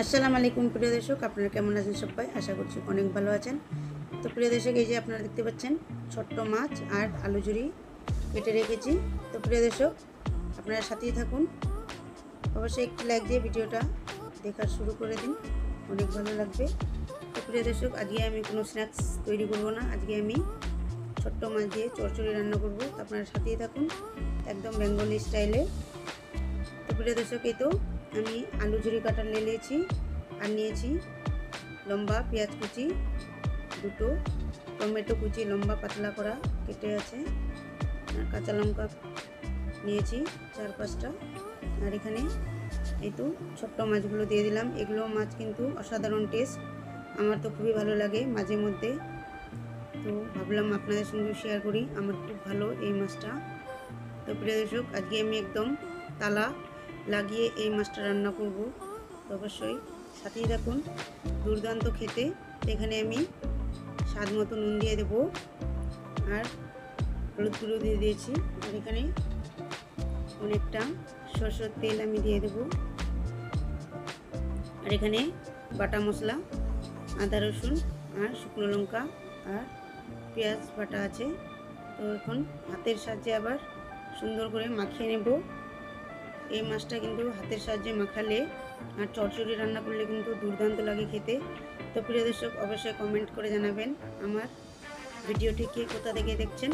আসসালামু আলাইকুম প্রিয় দর্শক, আপনারা কেমন আছেন? সবাই আশা করছি অনেক ভালো আছেন। তো প্রিয় দর্শক, এই যে আপনারা দেখতে পাচ্ছেন ছোট্ট মাছ আর আলু ঝুরি কেটে রেখেছি। তো প্রিয় দর্শক, আপনারা সাথেই থাকুন, অবশ্যই একটি লাইক দিয়ে ভিডিওটা দেখা শুরু করে দিন, অনেক ভালো লাগবে। তো প্রিয় দর্শক, আজকে আমি কোনো স্ন্যাক্স তৈরি করব না, আজকে আমি ছোট্ট মাছ দিয়ে চচ্চড়ি রান্না করব। তো আপনারা সাথেই থাকুন, একদম বেঙ্গলি স্টাইলে। তো প্রিয় দর্শক, এই তো আমি আলু ঝুরি কাটা নিয়েছি আর নিয়েছি লম্বা পেঁয়াজ কুচি দুটো, টমেটো কুচি লম্বা পাতলা করা কেটে আছে, আর কাঁচা লঙ্কা নিয়েছি 4-5টা। আর এখানে এই তো ছোট্ট মাছগুলো দিয়ে দিলাম। এগুলো মাছ কিন্তু অসাধারণ টেস্ট, আমার তো খুবই ভালো লাগে মাঝে মধ্যে, তো ভাবলাম আপনাদের সঙ্গে শেয়ার করি, আমার খুব ভালো এই মাছটা। তো প্রিয় দর্শক, আজকে আমি একদম তালা লাগিয়ে এই মাছটা রান্না করব, তো অবশ্যই সাথেই থাকুন, দুর্দান্ত খেতে। এখানে আমি স্বাদ মতো নুন দিয়ে দেবো আর হলুদ গুঁড়ো দিয়ে দিয়েছি, আর এখানে অনেকটা সরষের তেল আমি দিয়ে দেবো, আর এখানে বাটা মশলা আদা রসুন আর শুকনো লঙ্কা আর পেঁয়াজ বাটা আছে। তো এখন হাতের সাহায্যে আবার সুন্দর করে মাখিয়ে নেব। এই মাছটা কিন্তু হাতের সাহায্যে মাখালে আর চচ্চড়ি রান্না করলে কিন্তু দুর্দান্ত লাগে খেতে। তো প্রিয় দর্শক, অবশ্যই কমেন্ট করে জানাবেন আমার ভিডিওটি কে কোথা থেকে দেখছেন,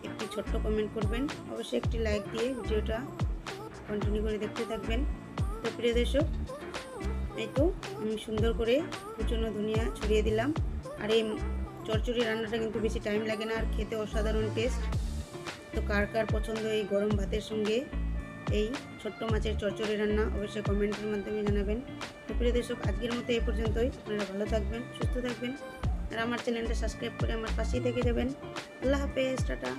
একটি ছোট্ট কমেন্ট করবেন, অবশ্যই একটি লাইক দিয়ে ভিডিওটা কন্টিনিউ করে দেখতে থাকবেন। তো প্রিয় দর্শক, এই তো আমি সুন্দর করে কুচনো ধনিয়া ছড়িয়ে দিলাম। আর এই চচ্চড়ি রান্নাটা কিন্তু বেশি টাইম লাগে না আর খেতে অসাধারণ টেস্ট। তো কার কার পছন্দ এই গরম ভাতের সঙ্গে এই ছোট্ট মাছের চচ্চড়ি রান্না, অবশ্যই কমেন্টের মাধ্যমে জানাবেন। তো প্রিয় দর্শক, আজকের মতো এই পর্যন্তই। আপনারা ভালো থাকবেন, সুস্থ থাকবেন, আর আমার চ্যানেলটা সাবস্ক্রাইব করে আমার পাশেই থেকে যাবেন। আল্লাহ হাফেজ, টাটা।